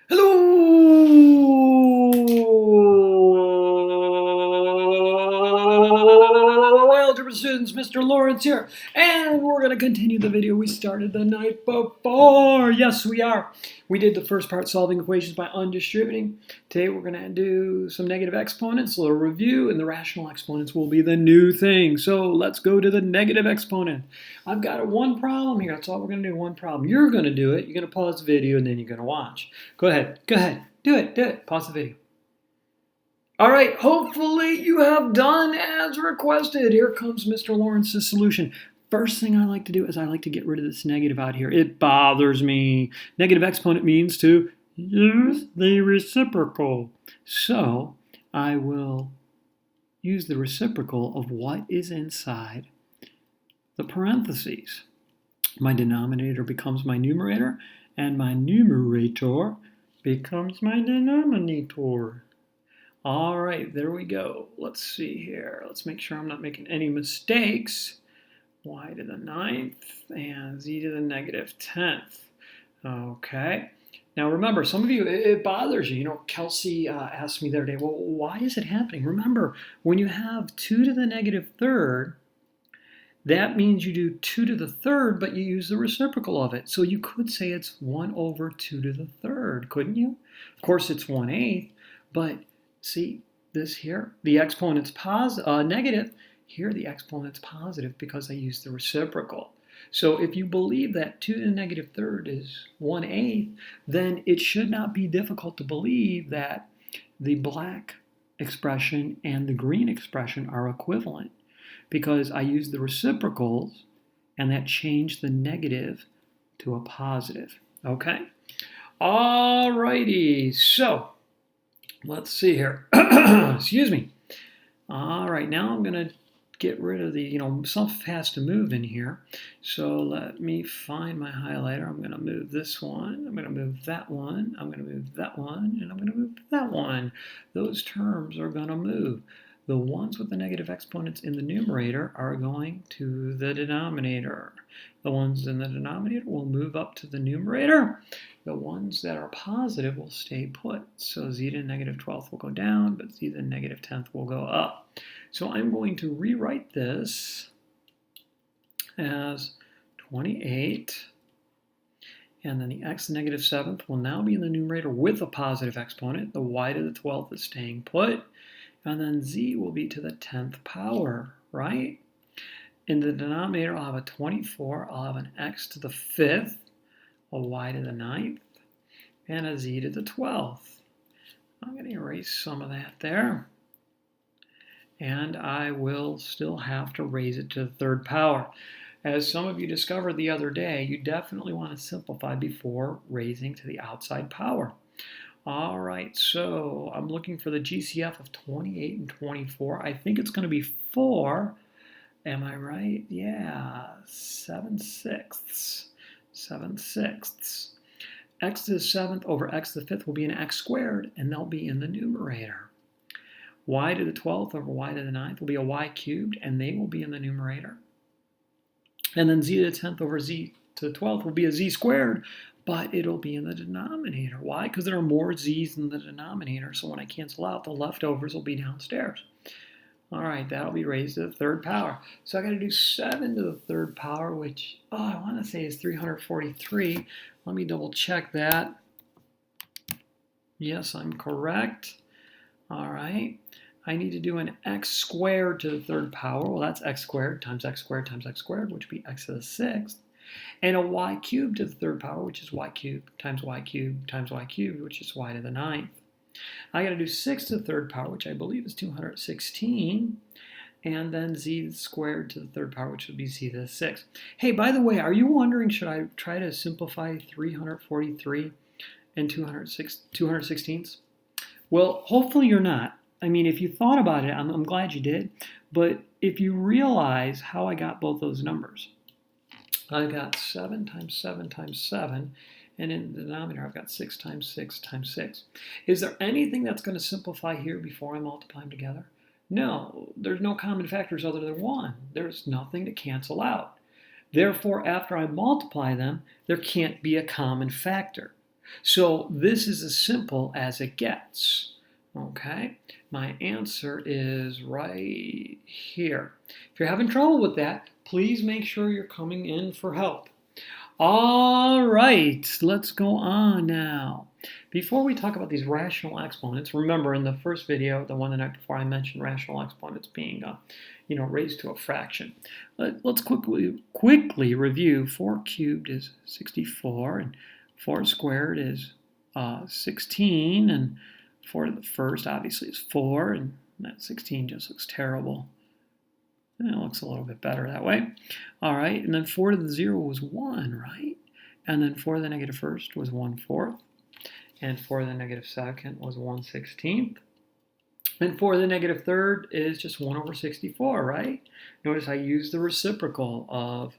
Hello, algebra students, Mr. Lawrence here, and we're going to continue the video we started the night before. Yes, we are. We did the first part, solving equations by undistributing. Today we're going to do some negative exponents, a little review, and the rational exponents will be the new thing. So let's go to the negative exponent. I've got one problem here. That's all we're going to do, one problem. You're going to do it. You're going to pause the video, and then you're going to watch. Go ahead. Do it. Pause the video. All right, hopefully you have done as requested. Here comes Mr. Lawrence's solution. First thing I like to do is I like to get rid of this negative out here. It bothers me. Negative exponent means to use the reciprocal. So I will use the reciprocal of what is inside the parentheses. My denominator becomes my numerator, and my numerator becomes my denominator. All right, there we go. Let's see here. Let's make sure I'm not making any mistakes. Y to the 9th and z to the negative 10th. Okay. Now remember, some of you, it bothers you. You know, Kelsey asked me the other day, well, why is it happening? Remember, when you have 2 to the negative 3rd, that means you do 2 to the 3rd, but you use the reciprocal of it. So you could say it's 1 over 2 to the 3rd, couldn't you? Of course, it's 1/8, but see this here? The exponent's negative. Here, the exponent's positive because I used the reciprocal. So if you believe that 2 to the negative 3rd is 1/8, then it should not be difficult to believe that the black expression and the green expression are equivalent, because I used the reciprocals and that changed the negative to a positive. Okay? All righty. So let's see here. Excuse me. All right, now I'm going to get rid of the, stuff has to move in here. So let me find my highlighter. I'm going to move this one. I'm going to move that one. I'm going to move that one. And I'm going to move that one. Those terms are going to move. The ones with the negative exponents in the numerator are going to the denominator. The ones in the denominator will move up to the numerator. The ones that are positive will stay put. So z to the negative 12th will go down, but z to the negative 10th will go up. So I'm going to rewrite this as 28. And then the x to the negative 7th will now be in the numerator with a positive exponent. The y to the 12th is staying put. And then z will be to the 10th power, right? In the denominator, I'll have a 24. I'll have an x to the 5th, a y to the 9th, and a z to the 12th. I'm going to erase some of that there. And I will still have to raise it to the 3rd power. As some of you discovered the other day, you definitely want to simplify before raising to the outside power. All right, so I'm looking for the GCF of 28 and 24. I think it's going to be 4. Am I right? Yeah, 7/6. 7/6. X to the 7th over x to the 5th will be an x squared, and they'll be in the numerator. Y to the 12th over y to the 9th will be a y cubed, and they will be in the numerator. And then z to the 10th over z to the 12th will be a z squared, but it'll be in the denominator. Why? Because there are more z's in the denominator, so when I cancel out, the leftovers will be downstairs. All right, that'll be raised to the 3rd power. So I got to do 7 to the 3rd power, which, I want to say is 343. Let me double check that. Yes, I'm correct. All right. I need to do an x squared to the 3rd power. Well, that's x squared times x squared times x squared, which would be x to the 6th. And a y cubed to the 3rd power, which is y cubed times y cubed times y cubed, which is y to the 9th. I got to do 6 to the 3rd power, which I believe is 216. And then z squared to the 3rd power, which would be z to the 6th. Hey, by the way, are you wondering, should I try to simplify 343 and 216ths? Well, hopefully you're not. I mean, if you thought about it, I'm glad you did. But if you realize how I got both those numbers, I've got 7 times 7 times 7, and in the denominator I've got 6 times 6 times 6. Is there anything that's going to simplify here before I multiply them together? No, there's no common factors other than 1. There's nothing to cancel out. Therefore, after I multiply them, there can't be a common factor. So this is as simple as it gets. Okay, my answer is right here. If you're having trouble with that, please make sure you're coming in for help. All right, let's go on now. Before we talk about these rational exponents, remember in the first video, the one the night before, I mentioned rational exponents being, raised to a fraction. Let's quickly review. 4 cubed is 64, and 4 squared is 16, and 4 to the first obviously is 4, and that 16 just looks terrible. And it looks a little bit better that way. All right, and then 4 to the 0 was 1, right? And then 4 to the negative first was 1/4. And 4 to the negative second was 1/16. And 4 to the negative third is just 1/64, right? Notice I used the reciprocal of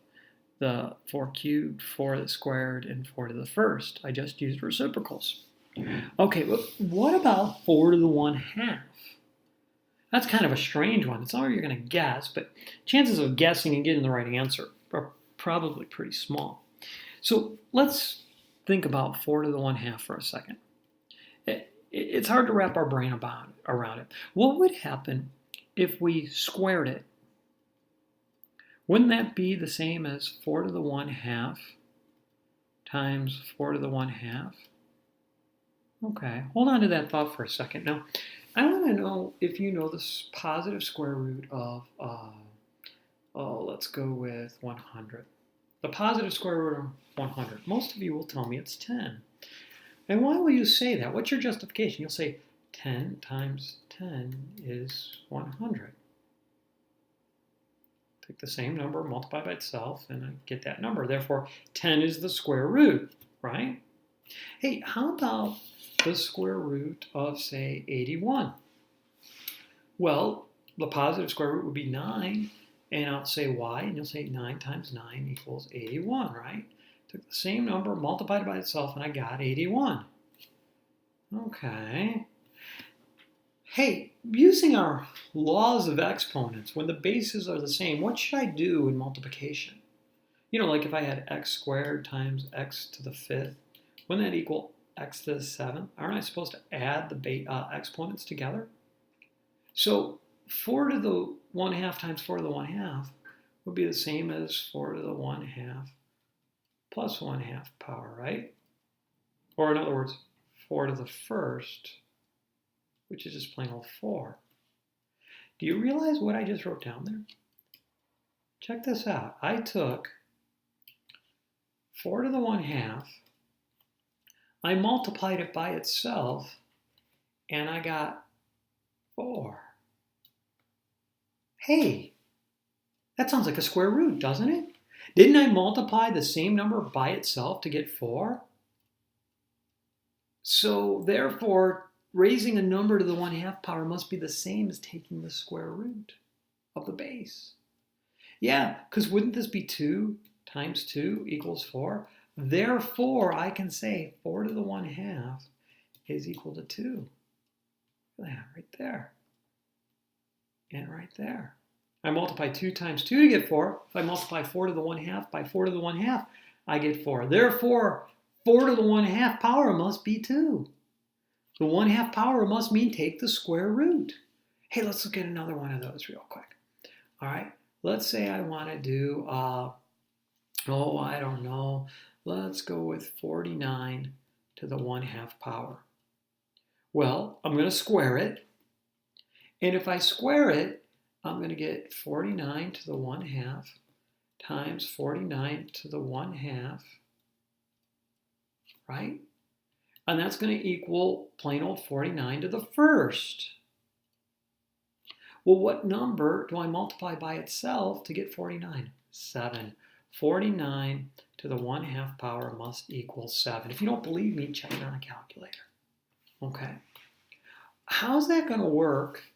the 4 cubed, 4 to the squared, and 4 to the first. I just used reciprocals. Okay, but what about 4 to the 1/2? That's kind of a strange one. It's not what you're going to guess, but chances of guessing and getting the right answer are probably pretty small. So let's think about 4 to the 1/2 for a second. It's hard to wrap our brain around it. What would happen if we squared it? Wouldn't that be the same as 4 to the 1/2 times 4 to the 1/2? Okay, hold on to that thought for a second. Now, I want to know if you know the positive square root of, let's go with 100. The positive square root of 100. Most of you will tell me it's 10. And why will you say that? What's your justification? You'll say 10 times 10 is 100. Take the same number, multiply by itself, and I get that number. Therefore, 10 is the square root, right? Hey, how about the square root of, say, 81? Well, the positive square root would be 9, and I'll say y, and you'll say 9 times 9 equals 81, right? Took the same number, multiplied it by itself, and I got 81. Okay. Hey, using our laws of exponents, when the bases are the same, what should I do in multiplication? You know, like if I had x squared times x to the 5th, wouldn't that equal x to the 7th? Aren't I supposed to add the exponents together? So 4 to the 1/2 times 4 to the 1/2 would be the same as 4 to the 1/2 plus 1/2 power, right? Or in other words, 4 to the first, which is just plain old 4. Do you realize what I just wrote down there? Check this out. I took 4 to the 1/2, I multiplied it by itself, and I got 4. Hey, that sounds like a square root, doesn't it? Didn't I multiply the same number by itself to get 4? So therefore, raising a number to the 1/2 power must be the same as taking the square root of the base. Yeah, because wouldn't this be 2 times 2 equals 4? Therefore, I can say 4 to the 1/2 is equal to 2. Look at that right there. And right there. I multiply 2 times 2 to get 4. If I multiply 4 to the 1/2 by 4 to the 1/2, I get 4. Therefore, 4 to the 1/2 power must be 2. The 1/2 power must mean take the square root. Hey, let's look at another one of those real quick. All right, let's say I want to do, I don't know. Let's go with 49 to the 1/2 power. Well, I'm going to square it. And if I square it, I'm going to get 49 to the 1/2 times 49 to the 1/2, right? And that's going to equal plain old 49 to the first. Well, what number do I multiply by itself to get 49? 7. 49 to the 1/2 power must equal 7. If you don't believe me, check it on a calculator. Okay. How's that going to work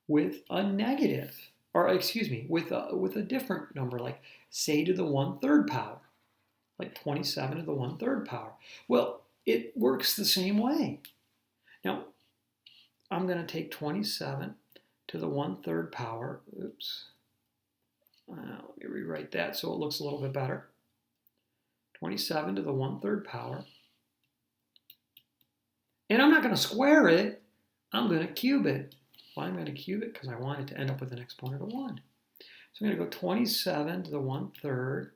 with a negative, or excuse me, with a different number, like say to the 1/3 power, like 27 to the 1/3 power? Well, it works the same way. Now, I'm going to take 27 to the 1/3 power. Oops. Let me rewrite that so it looks a little bit better. 27 to the 1/3 power going to square it. I'm going to cube it. Why I'm going to cube it? Because I want it to end up with an exponent of 1. So I'm going to go 27 to the 1/3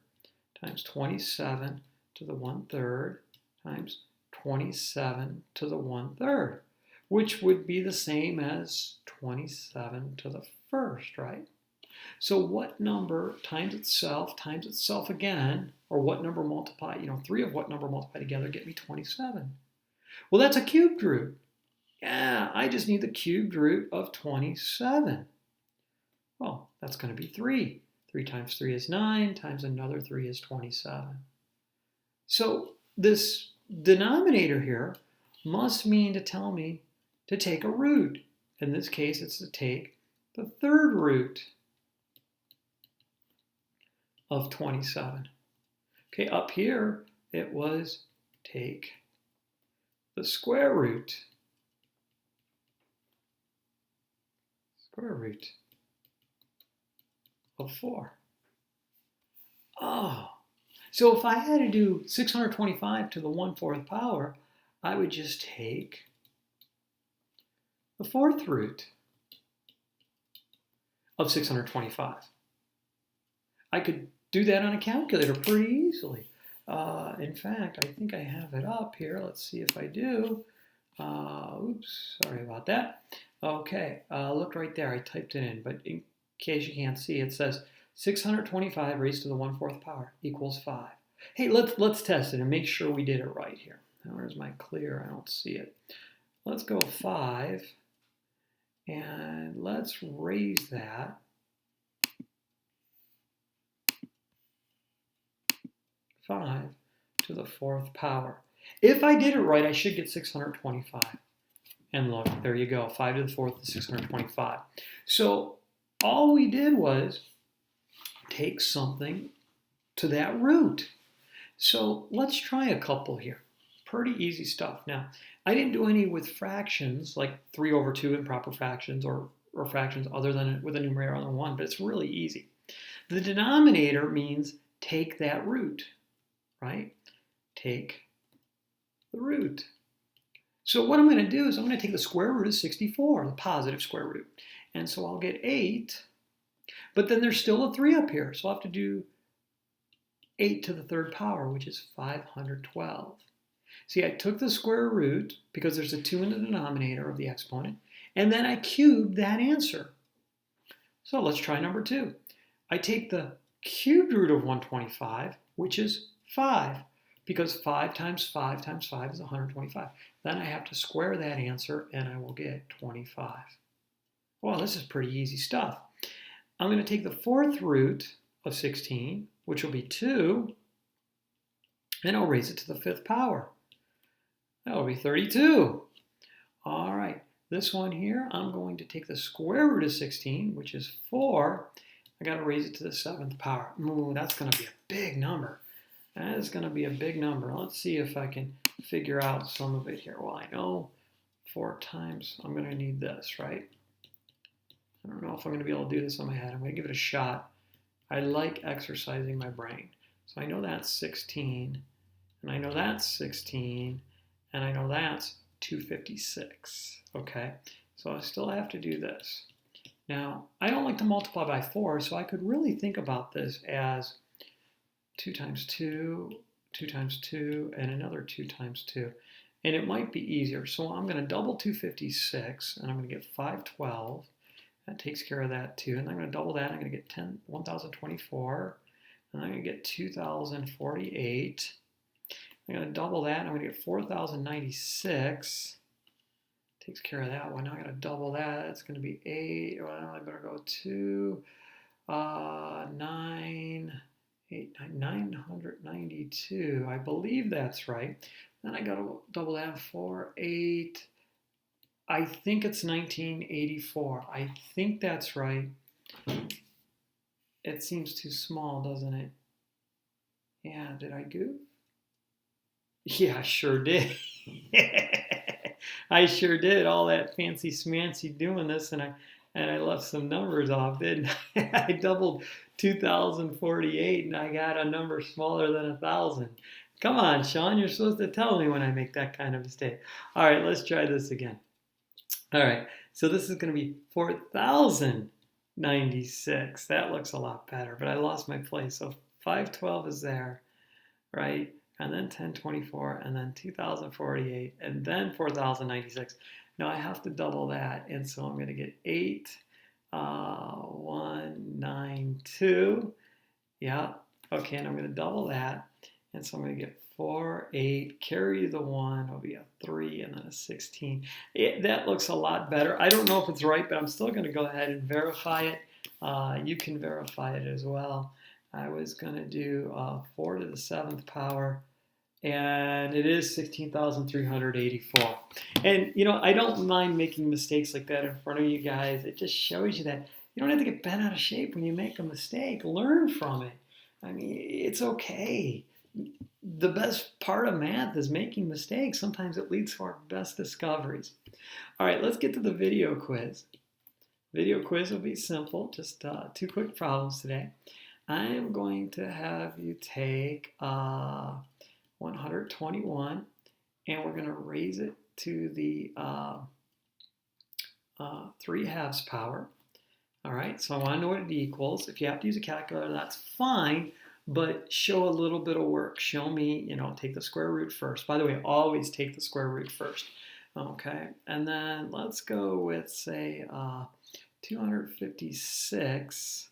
times 27 to the 1/3 times 27 to the 1/3, which would be the same as 27 to the 1st, right? So what number times itself again, or what number multiply, 3 of what number multiply together get me 27? Well, that's a cubed root. Yeah, I just need the cubed root of 27. Well, that's going to be 3. 3 times 3 is 9, times another 3 is 27. So this denominator here must mean to tell me to take a root. In this case, it's to take the 3rd root of 27. Okay, up here, it was take the square root. Square root of 4. Oh, so if I had to do 625 to the 1/4 power, I would just take the 4th root of 625. I could do that on a calculator pretty easily. In fact, I think I have it up here. Let's see if I do. Oops, sorry about that. Okay, look right there. I typed it in, but in case you can't see, it says 625 raised to the 1/4 power equals 5. Hey, let's test it and make sure we did it right here. Now, where's my clear? I don't see it. Let's go 5, and let's raise that 5 to the 4th power. If I did it right, I should get 625. And look, there you go, 5 to the 4th is 625. So all we did was take something to that root. So let's try a couple here. Pretty easy stuff. Now, I didn't do any with fractions, like 3/2 improper fractions or fractions other than with a numerator other than 1, but it's really easy. The denominator means take that root, right? Take the root. So what I'm going to do is I'm going to take the square root of 64, the positive square root. And so I'll get 8, but then there's still a 3 up here. So I'll have to do 8 to the 3rd power, which is 512. See, I took the square root, because there's a 2 in the denominator of the exponent, and then I cubed that answer. So let's try number 2. I take the cubed root of 125, which is 5, because 5 times 5 times 5 is 125. Then I have to square that answer, and I will get 25. Well, this is pretty easy stuff. I'm going to take the 4th root of 16, which will be 2, and I'll raise it to the 5th power. That will be 32. All right, this one here, I'm going to take the square root of 16, which is 4. I got to raise it to the 7th power. Ooh, that's going to be a big number. That is going to be a big number. Let's see if I can figure out some of it here. Well, I know 4 times I'm going to need this, right? I don't know if I'm going to be able to do this on my head. I'm going to give it a shot. I like exercising my brain. So I know that's 16, and I know that's 16, and I know that's 256. Okay, so I still have to do this. Now, I don't like to multiply by 4, so I could really think about this as 2 times 2, 2 times 2, and another 2 times 2. And it might be easier. So I'm going to double 256, and I'm going to get 512. That takes care of that too. And I'm going to double that. I'm going to get 1024. And I'm going to get 2048. I'm going to double that. I'm going to get 4096. Takes care of that one. Now I'm going to double that. It's going to be 8. Well, I'm going to go to 992. I believe that's right. Then I got to double that. 4, 8. I think it's 1984. I think that's right. It seems too small, doesn't it? Yeah, did I goof? Yeah, I sure did. I sure did. All that fancy smancy doing this, and I left some numbers off, didn't I? I doubled 2048, and I got a number smaller than 1,000. Come on, Sean, you're supposed to tell me when I make that kind of mistake. All right, let's try this again. All right, so this is going to be 4,096. That looks a lot better, but I lost my place. So 512 is there, right? And then 1024, and then 2048, and then 4,096. Now I have to double that, and so I'm going to get 8192. Yeah, okay, and I'm going to double that, and so I'm going to get 4, 8, carry the 1, will be a 3, and then a 16. That looks a lot better. I don't know if it's right, but I'm still going to go ahead and verify it. You can verify it as well. I was going to do 4 to the 7th power, and it is 16,384. And, you know, I don't mind making mistakes like that in front of you guys. It just shows you that you don't have to get bent out of shape when you make a mistake. Learn from it. I mean, it's okay. The best part of math is making mistakes. Sometimes it leads to our best discoveries. All right, let's get to the video quiz. Video quiz will be simple, just 2 quick problems today. I am going to have you take 121, and we're going to raise it to the 3/2 power. All right, so I want to know what it equals. If you have to use a calculator, that's fine, but show a little bit of work. Show me, you know, take the square root first. By the way, always take the square root first. Okay, and then let's go with, say, 256.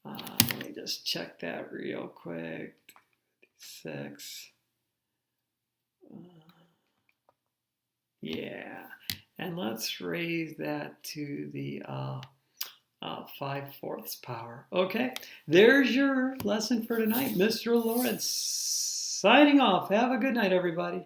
Let me just check that real quick. 6. Yeah, and let's raise that to the 5/4 power. Okay, there's your lesson for tonight. Mr. Lawrence signing off. Have a good night, everybody.